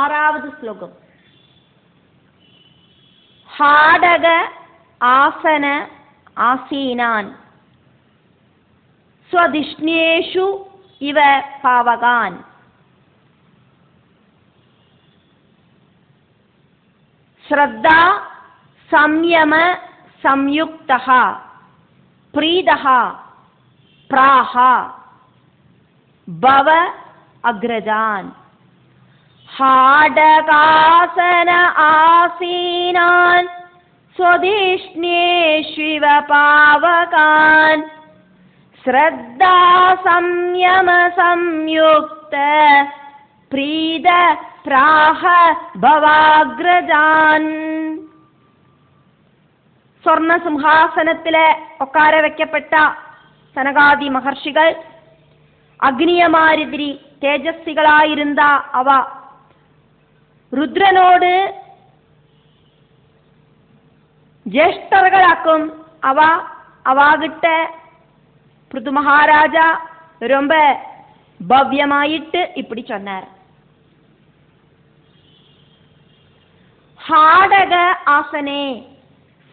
ആറാவது ശ്ലോകം. ഹാടക ആസന ആസീനാൻ സ്വദിഷ്ണേഷു ഇവ പാവകാൻ. ശ്രദ്ധ സംയമ സംയുക്തഃ പ്രീതഃ പ്രാഹ ഭവ അഗ്രജാൻ. ഹാടകാസന ആസീനാൻ സ്വദിഷ്ണേഷ്വിവ പാവകാൻ. ശ്രദ്ധാ സംയമ സംയുക്ത പ്രീത പ്രാഹ ഭവാഗ്രജാൻ. സ്വർണ സിംഹാസനത്തിലെ ഒക്കാര വയ്ക്കപ്പെട്ട സനകാദി മഹർഷികൾ അഗ്നിയമാരിതിരി തേജസ്വികളായിരുന്ന അവ രുദ്രനോട് ജ്യേഷ്ഠர்களாக்கும். அவாகிட்ட பிருது மகாராஜா ரொம்ப பவ்யமாயிட்டு இப்படி சொன்னார். ஹாடக ஆசனே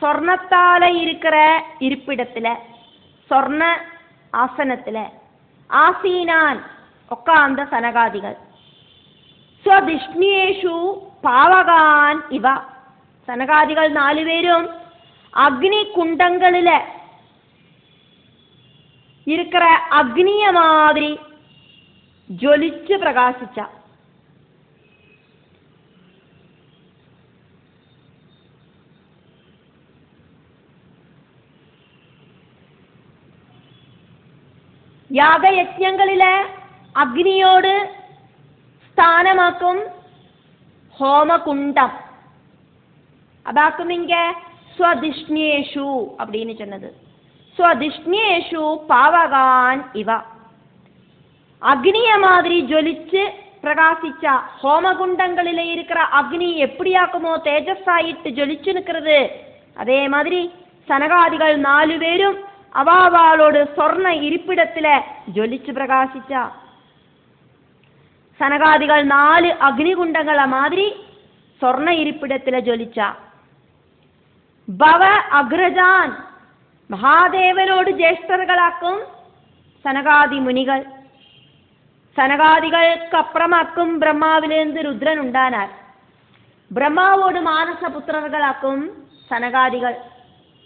சொர்ணத்தால இருக்கிற இருப்பிடத்துல, சொர்ண ஆசனத்துல, ஆசீனான் உட்கார்ந்த சனகாதிகள், സ്വദിഷ്ണേഷു പാവകാൻ ഇവ സനകാദികൾ 4 പേരും അഗ്നികുണ്ടങ്ങളില് இருக்கிற அக்னிய மாதிரி ஜொலிச்சு பிரகாசிச்சா. യാഗയജ്ഞങ്ങളിലെ അഗ്നിയോട് സ്ഥാനമാക്കും ஹோமகுண்டம். அதாக்கும் இங்க ஸ்வதிஷ்ணேஷு அப்படின்னு சொன்னது. ஸ்வதிஷ்ணேஷு பாவகான் இவ அக்னிய மாதிரி ஜொலிச்சு பிரகாசிச்ச ஹோமகுண்டங்களில இருக்கிற அக்னி எப்படியாக்குமோ தேஜஸாயிட்டு ஜொலிச்சு நிற்கிறது, அதே மாதிரி சனகாதிகள் 4 பேரும் அவாவாளோடு சொர்ண இருப்பிடத்துல ஜொலிச்சு பிரகாசிச்சா. സനകാദികൾ 4 അഗ്നികുണ്ടങ്ങളെ മാതിരി സ്വർണ ഇരിപ്പിടത്തിലെ ജ്വലിച്ച. ഭവ അഗ്രജാൻ മഹാദേവനോട് ജ്യേഷ്ഠர்களாக்கும் സനകാദി മുനികൾ. സനകാദികൾക്കപ്പുറമാക്കും ബ്രഹ്മാവിലേந்து രുദ്രൻ ഉണ്ടാനാർ. ബ്രഹ്മാവോട് മാനസപുത്രர்களாக்கும் സനകാദികൾ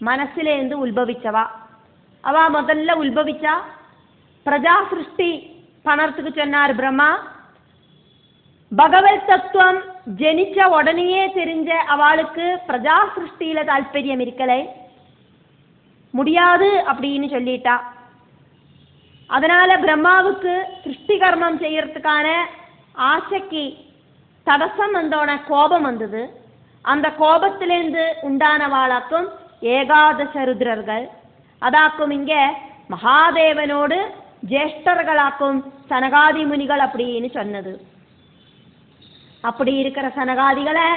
മനസ്സിലേந்து ഉത്ഭവിച്ചവ. അവ முதல்ல ഉത്ഭവിച്ച പ്രജാ സൃഷ്ടി പണർത്തുക്ക് சொன்னார் பிரம்மா. பகவத் தத்துவம் ஜனிச்ச உடனேயே தெரிஞ்ச அவளுக்கு பிரஜா சிருஷ்டியில தாற்பயம் இருக்கலை, முடியாது அப்படின்னு சொல்லிட்டா. அதனால பிரம்மாவுக்கு சிருஷ்டி கர்மம் செய்யறதுக்கான ஆசைக்கு தடசம் வந்தோட கோபம் வந்தது. அந்த கோபத்திலேருந்து உண்டானவாளாக்கும் ஏகாதச ருத்ரர்கள். அதாக்கும் இங்க மகாதேவனோடு ஜேஷ்டர்களாக்கும் சனகாதி முனிகள் அப்படின்னு சொன்னது. அப்படி இருக்கிற சனகாதிகளை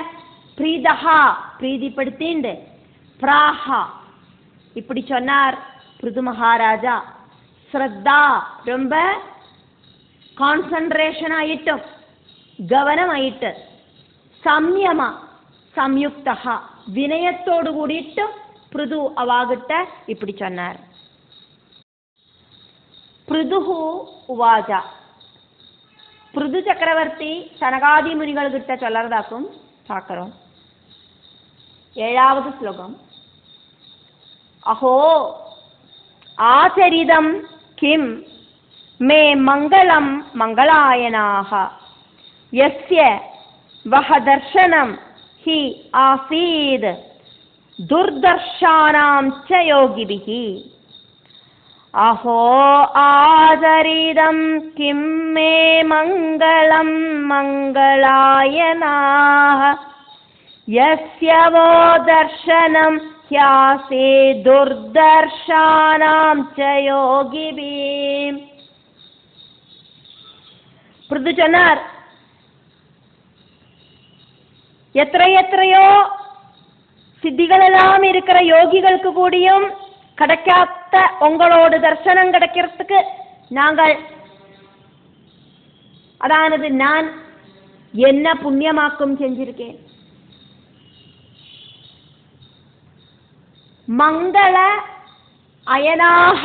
பிரீதஹா பிரீதிப்படுத்திண்டு பிராஹா இப்படி சொன்னார் பிருது மகாராஜா. ஸ்ரத்தா ரொம்ப கான்சன்ட்ரேஷன் ஆயிட்டும் கவனம் ஆயிட்டு. சம்யமா சம்யுக்தஹா வினயத்தோடு கூடிட்டும் பிருது அவாகிட்ட இப்படி சொன்னார். பிருதுஹு உவாஜா பிருது சக்கரவர்த்தி சனகாதி முனிகள் கிட்ட சொல்லறதாக்கும் பார்க்கிறோம். 7வது ஸ்லோகம். அஹோ ஆச்சரிதம் கிம் மே மங்களம் மங்களாயனாக யஸ்ய வஹ தர்ஷனம் ஹி ஆசீத் துர்தர்ஷானாம் ச யோகிபிஹி. அஹோ ஆதரிதம் கிம் மே மங்களம் மங்களாயனாக யஸ்ய வோ தர்ஷனம் ஹ்யாசே துர்தர்ஷானாம் ச யோகிபிஹி. பிருது சொன்னார், எத்தனையோ சித்திகளெல்லாம் இருக்கிற யோகிகளுக்கு கூடியும் கிடைக்காத உங்களோட தர்சனம் கிடைக்கிறதுக்கு நாங்கள், அதானது நான் என்ன புண்ணியமாக்கும் செஞ்சிருக்கேன். மங்கள அயனாக,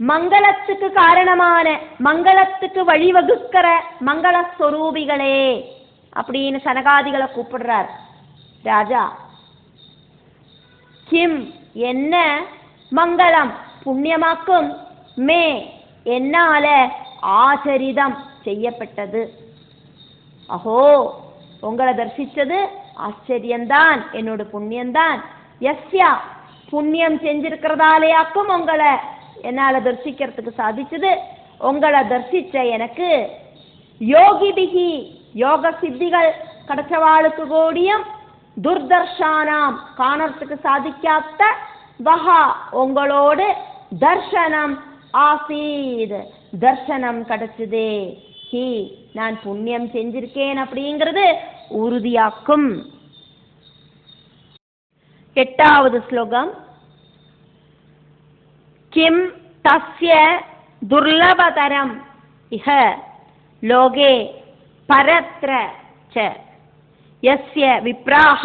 மங்களத்துக்கு காரணமான, மங்களத்துக்கு வழிவகுக்கிற மங்களஸ்வரூபிகளே அப்படின்னு சனகாதிகளை கூப்பிடுறார் ராஜா. கிம் என்ன, மங்களம் புண்ணியமாக்கும், மே என்னால ஆச்சரிதம் செய்யப்பட்டது. அஹோ உங்களை தரிசிச்சது ஆச்சரியம்தான், என்னோட புண்ணியம்தான். யஸ்யா புண்ணியம் செஞ்சிருக்கிறதாலேயாக்கும் உங்களை என்னால தரிசிக்கிறதுக்கு சாதிச்சது. உங்களை தரிசிச்ச எனக்கு யோகிபிகி யோக சித்திகள் கிடைச்சவாளுக்கு கூடியும் துர்தர்ஷானாம் காணறதுக்கு சாதிக்காத்த வஹா உங்களோடு தர்ஷனம் ஆசீத் தர்ஷனம் கிடைச்சதே. ஹி நான் புண்ணியம் செஞ்சிருக்கேன் அப்படிங்கிறது உறுதியாக்கும். 8வது ஸ்லோகம். கிம் தஸ்ய துர்லபதரம் இஹ லோகே பரத்ர ச யஸ்ய விப்ராஹ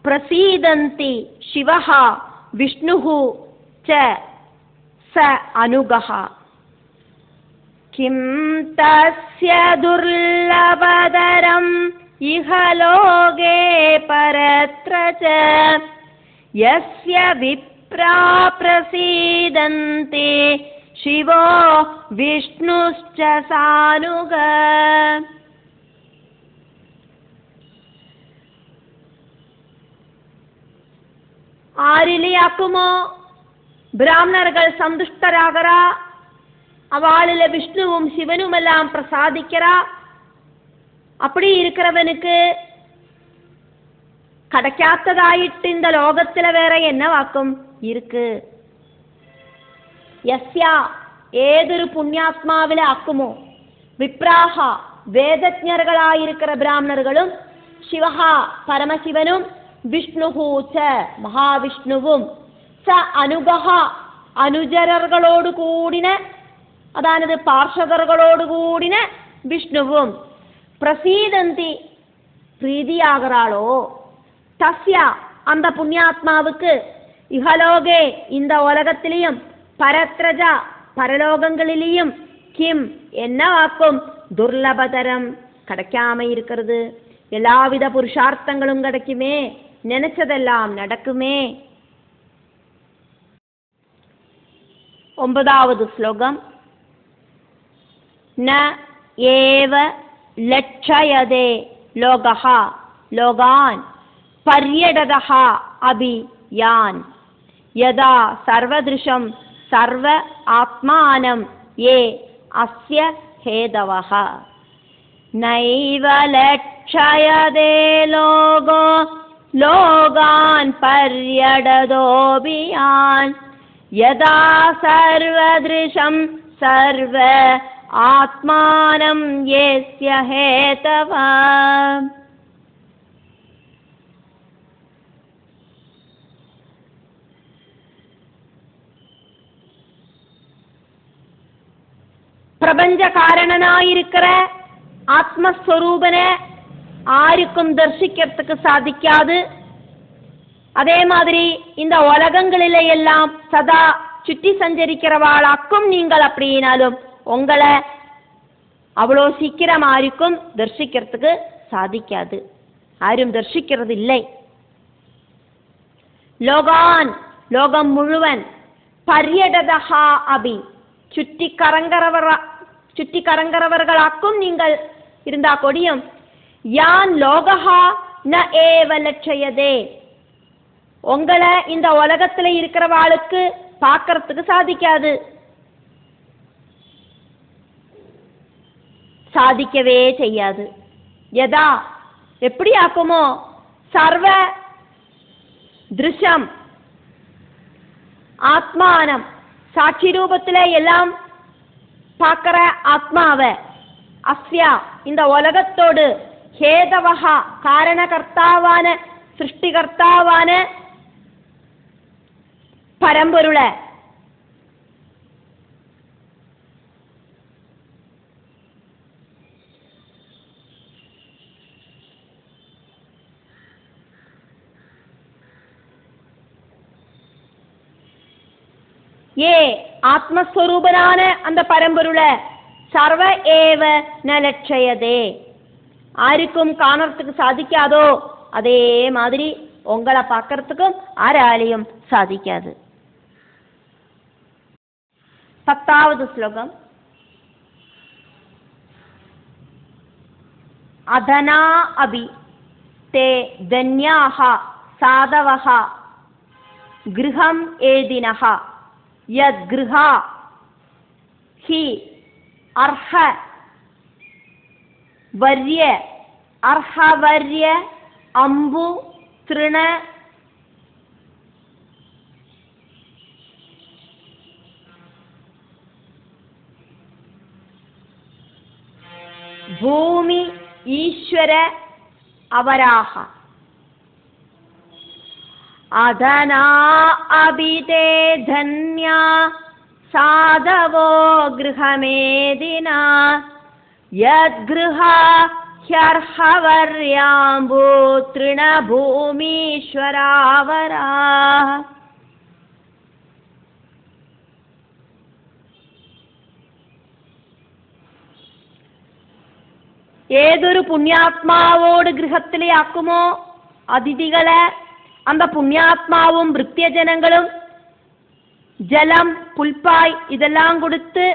பிரசீதந்தி சிவஹ விஷ்ணுஹ ச ச அனுகஹ. கிம் தஸ்ய துர்லபதரம் இஹ லோகே பரத்ர ச யஸ்ய விப்ரா பிரசீதந்தி சிவோ விஷ்ணுश्च சானுக. ஆரிலியாக்குமோ பிராமணர்கள் சந்துஷ்டராகரா, அவளில விஷ்ணுவும் சிவனும் எல்லாம் பிரசாதிக்கிறா. அப்படி இருக்கிறவனுக்கு கிடைக்காத்ததாயிட்டு இந்த லோகத்துல வேற என்ன வாக்கும் இருக்கு? யஸ்யா ஏതൊരു புண்ணியாத்மாவில ஆக்குமோ, விப்ராஹா வேதஜர்களாயிருக்கிற பிராமணர்களும், சிவஹா பரமசிவனும், விஷ்ணுஹு ச மகாவிஷ்ணுவும், ச அனுகஹா അനുചരர்களோடு கூடின, அதானது பார்ஷதர்களோடு கூடின விஷ்ணுவும், பிரசீதந்தி பிரீதியாகிறாளோ, தஸ்யா அந்த புண்ணியாத்மாவுக்கு, இஹலோகே இந்த உலகத்திலையும், பரத்ரஜா பரலோகங்களிலேயும், கிம் என்ன வாக்கும், துர்லபதரம் கிடைக்காம இருக்கிறது. எல்லாவித புருஷார்த்தங்களும் கிடைக்குமே, நினைச்சதெல்லாம் நடக்குமே. 9வது ஸ்லோகம். ந ஏவ லட்சயதே லோகஹா லோகான் பர்யடதஹா அபி யான் யதா சர்வதிருஷம் சர்வ ஆத்மானம் ஏ அஸ்ய ஹேதவஹ. நைவ லட்சயதே லோகோ லோகான் பர்யடதோபி யான் யதா சர்வதிருஷம் சர்வ ஆத்மானம் யஸ்ய ஹேதவ. பிரபஞ்ச காரணனாயிருக்கிற ஆத்மஸ்வரூபனை ஆருக்கும் தரிசிக்கிறதுக்கு சாதிக்காது. அதே மாதிரி இந்த உலகங்களில எல்லாம் சதா சுற்றி சஞ்சரிக்கிறவாளாக்கும் நீங்கள் அப்படின்னாலும் உங்களை அவ்வளோ சீக்கிரம் ஆருக்கும் தரிசிக்கிறதுக்கு சாதிக்காது. யாரும் தரிசிக்கிறது இல்லை. லோகான் லோகம் முழுவன், பர்யடதஹா அபி சுற்றி கரங்கரவர்களாக்கும் நீங்கள் இருந்தா கொடியும், யான் லோகஹா ந ஏவ லட்சயதே உங்களை இந்த உலகத்துல இருக்கிறவாளுக்கு பார்க்கறதுக்கு சாதிக்காது, சாதிக்கவே செய்யாது. யதா எப்படி ஆக்குமோ, சர்வ திருஷம் ஆத்மானம் சாட்சி ரூபத்துல எல்லாம் பார்க்கிற ஆத்மாவை, அஸ்யா இந்த உலகத்தோடு, ஹேதவஹா காரணகர்த்தாவான சிருஷ்டிகர்த்தாவான பரம்பொருளை, ஏ ஆத்மஸ்வரூபனான அந்த பரம்பொருளை சர்வ ஏவ ந லட்சயதே, யாருக்கும் காணறதுக்கு சாதிக்காதோ அதே மாதிரி உங்களை பார்க்கறதுக்கும் ஆராலையும் சாதிக்காது. 10வது ஸ்லோகம். அதனா அபி தே தன்யாஹ சாதவஹ கிருஹம் ஏதினஹ யத் கிருஹா ஹி அர்ஹ வர்ய அர்ஹவர்ய அம்பு திருண பூமி ஈஸ்வர அவராக. அதனா அபிதே தன்யா சாதவோ கிருஹமேதினா யத் கிருஹா ஹ்யர்ஹவர்யாம்பு திருண பூமீஸ்வராவரா. ഏതൊരു പുണ്യാത്മാവോട് ഗൃഹത്തിലെ ആക്കുമോ അതിഥികളെ, அந்த புண்ணியாத்மாவும் பிருத்தியஜனங்களும் ஜலம் புல்பாய் இதெல்லாம் கொடுத்து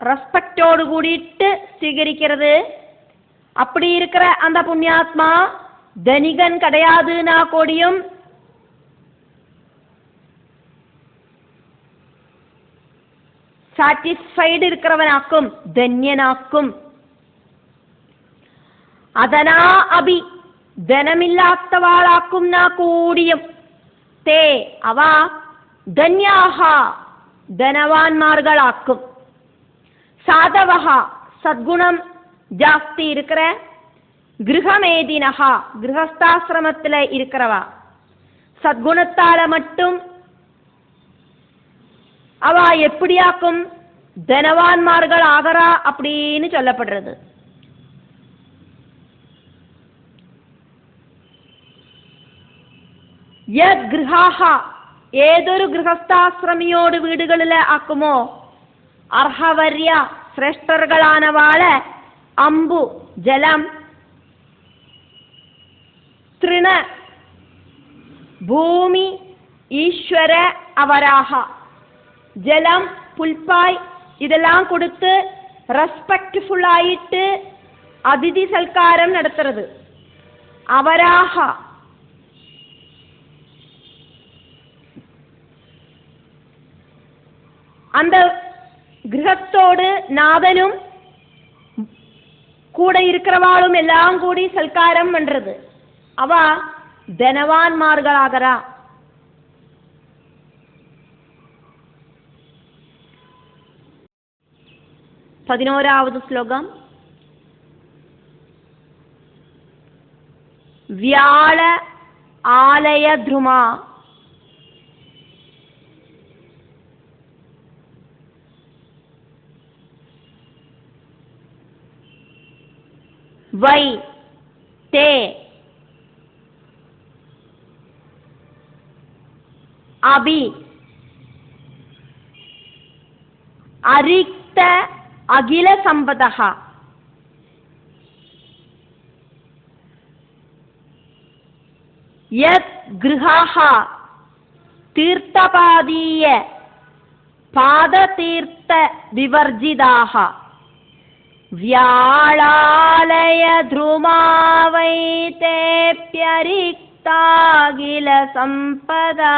ரெஸ்பெக்டோடு கூடிட்டு ஸ்வீகரிக்கிறது. அப்படி இருக்கிற அந்த புண்ணியாத்மா தனிகன் கிடையாதுன்னா கூடியும் சாட்டிஸ்ஃபைடு இருக்கிறவனாக்கும் தன்யனாக்கும். அதனா அபி ധനമില്ലാത്തവാളാക്കുന്ന കൂടിയും തേ അവ ധന്യാഹ ധനവാന്മാർകളാക്കും. സാധവഹ സദ്ഗുണം ஜாஸ்தி இருக்கிற கிரகமேதினஹா கிரகஸ்தாசிரமத்தில் இருக்கிறவா சத்குணத்தால மட்டும் அவ எப்படியாக்கும் தனவான்மார்கள் ஆகரா அப்படின்னு சொல்லப்படுறது. யத் கிரஹாஹா ഏതൊരു ഗൃഹസ്ഥാശ്രമിയോട് വീടുകളിൽ ആക്കുമോ അർഹവര്യ ശ്രേഷ്ഠர்களானவாளை അമ്പു ജലം തൃണ ഭൂമി ഈശ്വര അവരാഹ ജലം പുൽപ്പായ് ഇതെല്ലാം കൊടുത്ത് റെസ്പെക്റ്റ്ഫുൾ ആയിട്ട് അതിഥി സൽക്കാരം നടത്തുന്നത്. അവരാഹ அந்த கிரகத்தோடு நாதனும் கூட இருக்கிறவாளும் எல்லாம் கூடி சல்காரம் பண்றது. அவ தனவான்மார்களாகரா. பதினோராவது ஸ்லோகம். வியாழ ஆலய த்ருமா வை தே அபி அரிக்த அகில சம்பதஹ யத் கிருஹாஹ தீர்த்தபாதீய பாததீர்த்த விவர்ஜிதாஹ व्याळालय ध्रुमावै तेऽप्यरिक्तागिल सम्पदा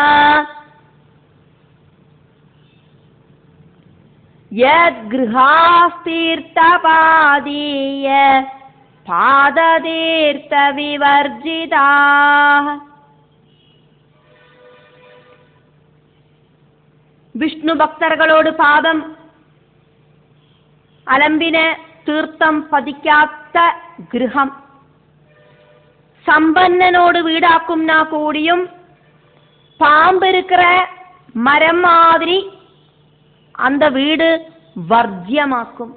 यद्गृहास्तीर्थपादीय पादतीर्थविवर्जिताः. വിഷ്ണു ഭക്തர்களோடு പാദം അലമ്പിന് തീർത്ഥം പതിക്കാത്ത ഗൃഹം സമ്പന്നനോട് വീടാക്കുന്ന കൂടിയും പാമ്പ് இருக்கிற മരം മാതിരി அந்த വീട് വർജ്യമാക്കും.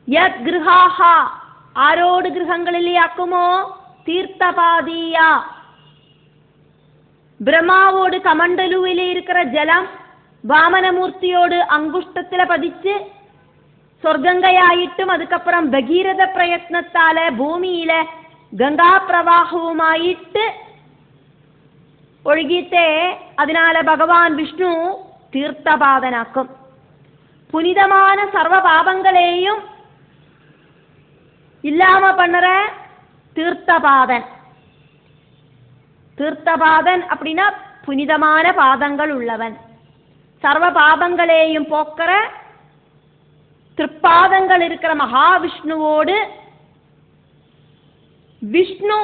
യത് ഗൃഹാഹ ആരോട് ഗൃഹങ്ങളിലാക്കുമോ തീർത്ഥപാദീയ பிரம்மாவோடு கமண்டலுவில இருக்கிற ஜலம் வாமனமூர்த்தியோடு அங்குஷ்டத்துல பதிச்சு சொர்க்கங்கையாയിട്ടും அதுக்கப்புறம் பகீரத பிரயத்னத்தால பூமியில ഗംഗാ പ്രവാഹവുമായിട്ട് ഒഴുകിയിട്ട് അതിനാല ഭഗവാൻ വിഷ്ണു തീർത്ഥപാദനാക്കും. പുനിതமான സർവ പാപങ്ങളെയും இல்லாம பண்ணுற தீர்த்தபாதன். தீர்த்தபாதன் அப்படின்னா புனிதமான பாதங்கள் உள்ளவன். சர்வ பாபங்களையும் போக்குற திருப்பாதங்கள் இருக்கிற மகாவிஷ்ணுவோடு விஷ்ணு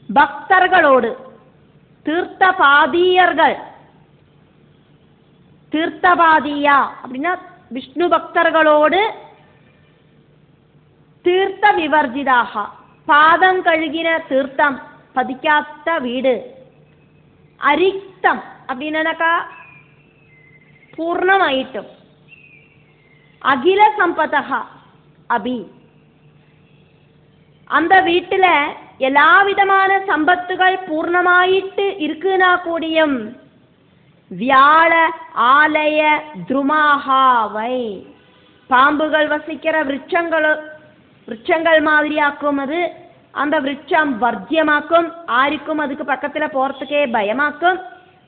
பக்தர்களோடு தீர்த்தபாதியர்கள், தீர்த்தபாதியா அப்படின்னா விஷ்ணு பக்தர்களோடு தீர்த்த விவர்ஜிதாக பாதம் கழுகின தீர்த்தம் பதிக்காத்த வீடு, அரிக்தம் அப்படின்னாக்கா பூர்ணமாயிட்டும், அகில சம்பதா அபி அந்த வீட்டில் எல்லா விதமான சம்பத்துகள் பூர்ணமாயிட்டு இருக்குன்னா கூடியும் வியாழ ஆலய துருமாகாவை பாம்புகள் வசிக்கிற விருட்சங்கள் மாதிரியாக்கும். அது அந்த விருட்சம் வர்ஜியமாக்கும், ஆருக்கும் அதுக்கு பக்கத்தில் போகிறதுக்கே பயமாக்கும்,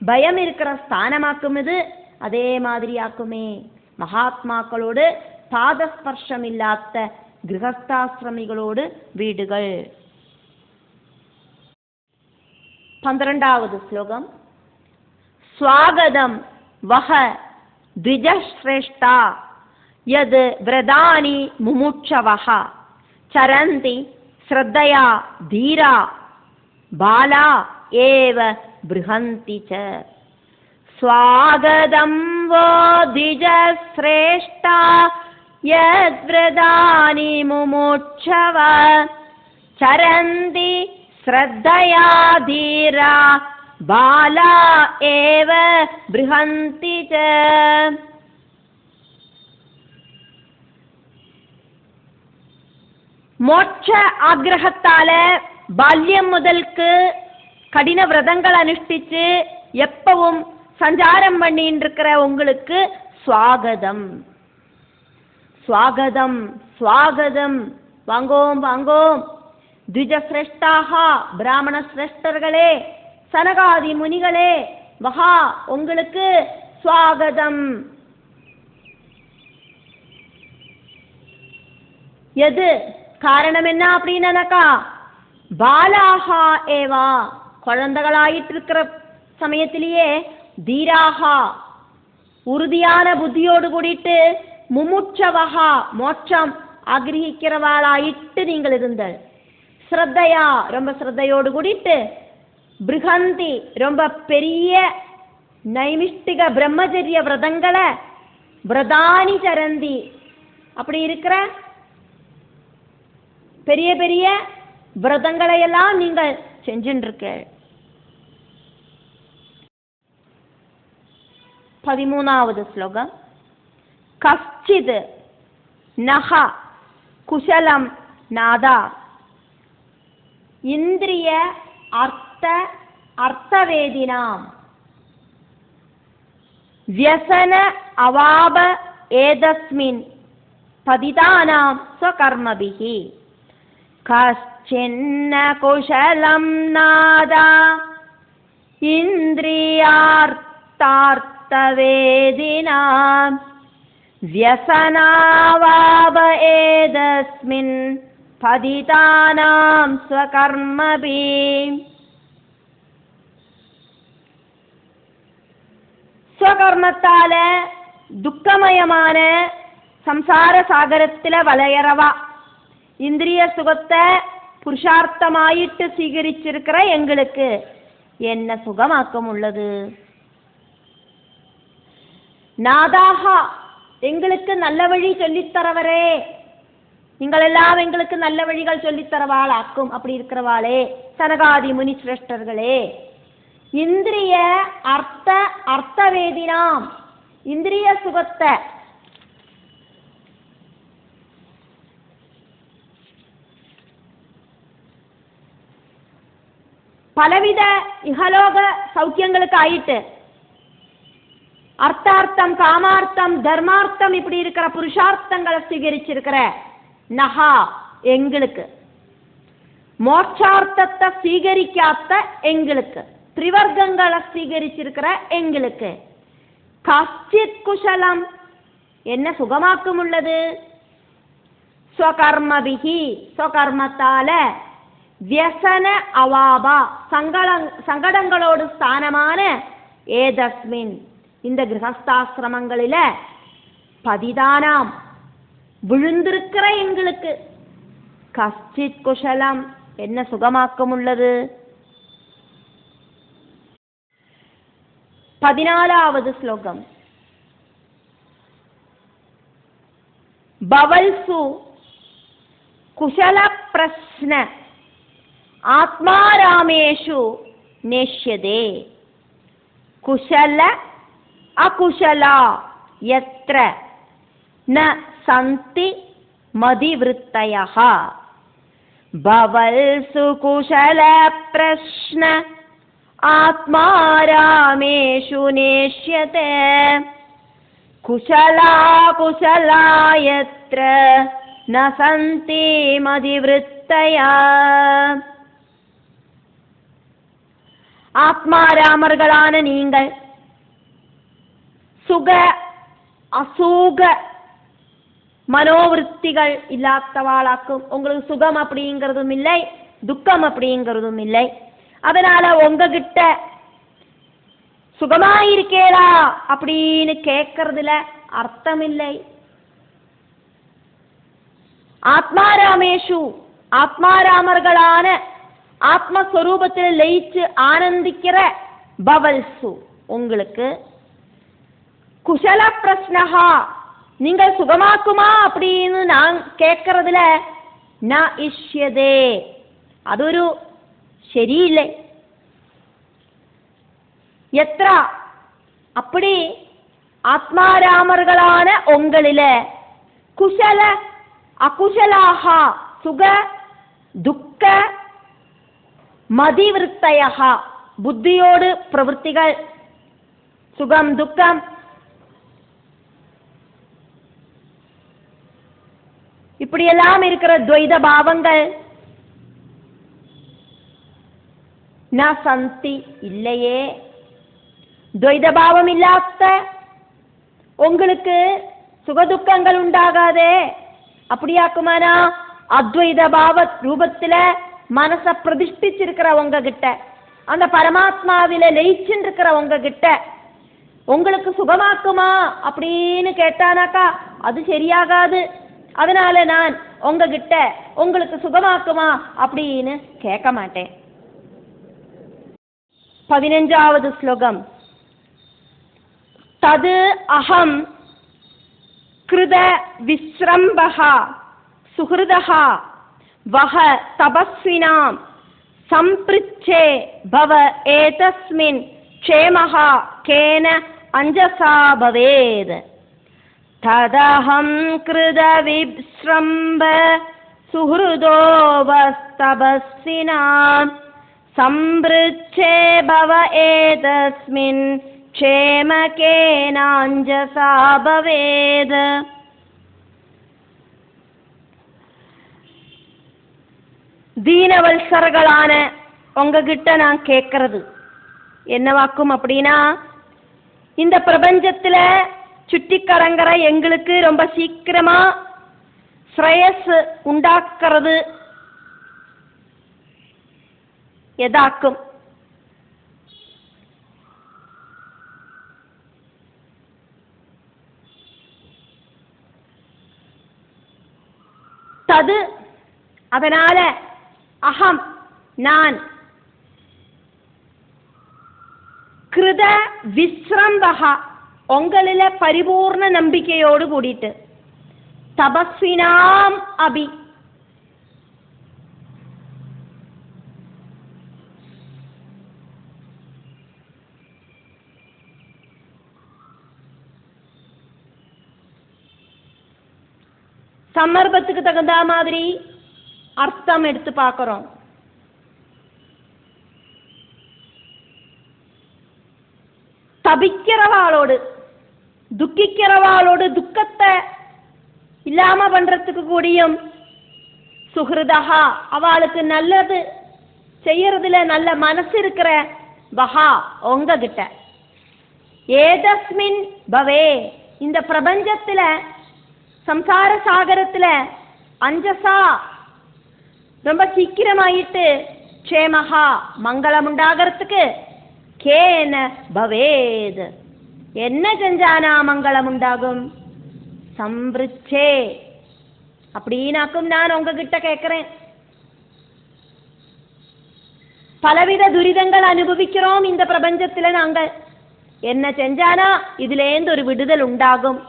பயம் இருக்கிற ஸ்தானமாக்கும். இது அதே மாதிரியாக்குமே மகாத்மாக்களோடு பாதஸ்பர்ஷம் இல்லாத கிரகஸ்தாசிரமிகளோடு வீடுகள். 12வது ஸ்லோகம். ஸ்வாகதம் வஹ த்விஜஸ்ரேஷ்டா யத் வ்ரதானி முமுட்சவஹ சரந்தி ஸ்ரத்தயா தீரா பாலா ஏவ ப்ருஹந்தி ச. ஸ்வாகதம் வோ த்விஜஸ்ரேஷ்டா யத் வ்ரதானி முமுட்சவ சரந்தி ஸ்ரத்தயா தீரா பாலா ஏவ ப்ருஹந்தி ச. மோட்ச ஆக்கிரகத்தால பால்யம் முதல்க்கு கடின விரதங்கள் அனுஷ்டிச்சு எப்பவும் சஞ்சாரம் பண்ணிட்டு இருக்கிற உங்களுக்கு ஸ்வாகதம், ஸ்வாகதம், ஸ்வாகதம், வாங்கோம் வாங்கோம். த்விஜஸ்ரேஷ்டாக பிராமண சிரேஷ்டர்களே, சனகாதி முனிகளே, வஹா உங்களுக்கு ஸ்வாகதம். எது காரணம் என்ன அப்படின்னாக்கா பாலாகா ஏவா குழந்தைகளாயிட்டு இருக்கிற சமயத்திலேயே தீராகா உறுதியான புத்தியோடு கூடிட்டு முமுட்சவகா மோட்சம் ஆகிரகிக்கிறவாளாயிட்டு நீங்கள் இருந்தல். ஸ்ரத்தையா ரொம்ப ஸ்ரத்தையோடு கூடிட்டு, பிருகந்தி ரொம்ப பெரிய நைமிஷ்டிக பிரம்மச்சரிய விரதங்களை விரதானி சரந்தி அப்படி இருக்கிற பெரிய பெரிய விரதங்களை எல்லாம் நீங்கள் செஞ்சுருக்க. 13வது ஸ்லோகம். கஷ்சித் நஹ குஷலம் நாதா இந்திரிய அர்த்தவேதினாம் வியசன அவாப ஏதஸ்மின் பதிதானாம் ஸ்வகர்மபிஹி. கஷ்சின்ன குஷலம் நாதா இந்திரியார்த்தார்த்தவேதினாம் வியசனாவாப ஏதஸ்மின் பதிதானாம் ஸ்வகர்மபிஹி. ஸ்வகர்மத்தால துக்கமயமான சம்சார சாகரத்தில் வளையறவா இந்திரிய சுகத்தை புருஷார்த்தமாயிட்டு சீகரிச்சிருக்கிற எங்களுக்கு என்ன சுகமாக்கம் உள்ளது. நாதாகா எங்களுக்கு நல்ல வழி சொல்லித்தரவரே, நீங்கள் எல்லாம் எங்களுக்கு நல்ல வழிகள் சொல்லித்தரவாள் ஆக்கும். அப்படி இருக்கிறவாளே சனகாதி முனி சிரேஷ்டர்களே, இந்திரிய அர்த்தவேதினாம் இந்திரிய சுகத்தை பலவித இகலோக சௌக்கியங்களுக்காயிட்டு அர்த்தார்த்தம், காமார்த்தம், தர்மார்த்தம் இப்படி இருக்கிற புருஷார்த்தங்களை ஸ்வீகரிச்சிருக்கிற நகா எங்களுக்கு, மோட்சார்த்தத்தை ஸ்வீகரிக்காத்த எங்களுக்கு, திரிவர்க்கங்களை ஸ்வீகரிச்சிருக்கிற எங்களுக்கு கஷ்டித் குஷலம் என்ன சுகமாக்கும் உள்ளது? ஸ்வகர்மபிகி ஸ்வகர்மத்தால வியசன அவாபா சங்கடங்களோடு ஸ்தானமான ஏதஸ்மின் இந்த கிரகஸ்தாசிரமங்களில பதிதானாம் விழுந்திருக்கிற எங்களுக்கு கஷ்டித் குஷலம் என்ன சுகமாக்கம் உள்ளது? 14வது ஸ்லோகம். பவல்சு குஷல பிரஸ்ன ஆத்மாராமேஷு நேஷ்யதே குஷல அகுஷலா யத்ர ந சந்தி மதிவிருத்தயः பவல்சு குஷல பிரஸ்ன ஆத்மாராமேஷு நேஷ்யதே குஷலா குஷலா யத்ர ந சந்தி மதிவிருத்தயா. ஆத்மாராமர்களான நீங்கள் சுக அசூக மனோவிருத்திகள் இல்லாதவாளாக்கும். உங்களுக்கு சுகம் அப்படிங்கிறதும் இல்லை, துக்கம் அப்படிங்கிறதும் இல்லை. அதனால உங்ககிட்ட சுகமாயிருக்கேடா அப்படின்னு கேட்கறதுல அர்த்தம் இல்லை. ஆத்மாராமேஷு ஆத்மாராமர்களான ஆத்மஸ்வரூபத்தில் லயிச்சு ஆனந்திக்கிற பவல்சு உங்களுக்கு குஷல பிரஸ்னஹா நீங்கள் சுகமாக்குமா அப்படின்னு நான் கேட்கறதுல ந இஷ்யதே அതൊരു ശരിയിல்லை. எத்ரா அப்படி ஆத்மாராமர்களான உங்களில குஷல அகுஷலாஹா சுக துக்க மதிவிருத்தயா புத்தியோடு பிரவൃத்திகள் சுகம் துக்கம் இப்படியெல்லாம் இருக்கிற துவைத பாவங்கள் ந சந்தி இல்லையே. துவைத பாவம் இல்லாத உங்களுக்கு சுகதுக்கங்கள் உண்டாகாதே. அப்படியாக்குமானா அத்வைத பாவ ரூபத்துல மனச பிரதிஷ்டிச்சிருக்கிற உங்ககிட்ட, அந்த பரமாத்மாவில லயிச்சுன்னு இருக்கிற உங்ககிட்ட உங்களுக்கு சுகமாக்குமா அப்படின்னு கேட்டானாக்கா அது சரியாகாது. அதனால நான் உங்ககிட்ட உங்களுக்கு சுகமாக்குமா அப்படின்னு கேட்க மாட்டேன். 15வது ஸ்லோகம். தது அகம் கிருத விஸ்ரம்பஹ சுஹ்ருதஹ வஹ தபஸ்வினாம் சம்பிருச்சே பவ ஏதஸ்மின் க்ஷேமஹ கேன அஞ்சசா பவேத். ததஹம் கிருத விஸ்ரம்ப சுஹ்ருதோ வஸ்தபஸ்வினாம் சம்பிருச்சே பவ ஏதஸ்மின் க்ஷேம கேனாஞ்சசா பவேத். தீனவல்சர்களான உங்ககிட்ட நான் கேட்கறது என்னவாக்கும் அப்படின்னா, இந்த பிரபஞ்சத்துல சுட்டிக்கரங்கிற எங்களுக்கு ரொம்ப சீக்கிரமா ஸ்ரேயஸ் உண்டாக்குறது எதாக்கும். தது அதனால அகம் நான் கிருத விஸ்ரம்பகா உங்களில பரிபூர்ண நம்பிக்கையோடு கூடிட்டு தபஸ்வினாம் அபி சந்தர்ப்பத்துக்கு தகுந்த மாதிரி அர்த்தம் எடுத்து பார்க்கிறோம். தபிக்கிறவாளோடு துக்கிக்கிறவாளோடு துக்கத்தை இல்லாம பண்றதுக்கு கூடியும் சுஹ்ருதஹா அவளுக்கு நல்லது செய்யறதுல நல்ல மனசு இருக்கிற வஹா உங்ககிட்ட ஏதஸ்மின் பவே இந்த பிரபஞ்சத்துல சம்சார சாகரத்துல அஞ்சசா ரொம்ப சீக்கிரமாயிட்டு க்ஷேமஹா மங்களம் உண்டாகிறதுக்கு கேன பவேத் என்ன செஞ்சானா மங்களம் உண்டாகும் சம்பிருச்சே அப்படின்னாக்கும் நான் உங்ககிட்ட கேட்கிறேன். பலவித துரிதங்கள் அனுபவிக்கிறோம் இந்த பிரபஞ்சத்துல நாங்கள். என்ன செஞ்சானா இதுலேருந்து ஒரு விடுதல் உண்டாகும்,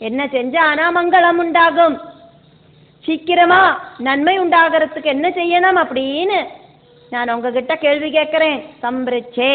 என்ன செஞ்சானா மங்களம் உண்டாகும், சீக்கிரமா நன்மை உண்டாகிறதுக்கு என்ன செய்யணும் அப்படின்னு நான் உங்ககிட்ட கேள்வி கேட்கிறேன். சம்பிருச்சே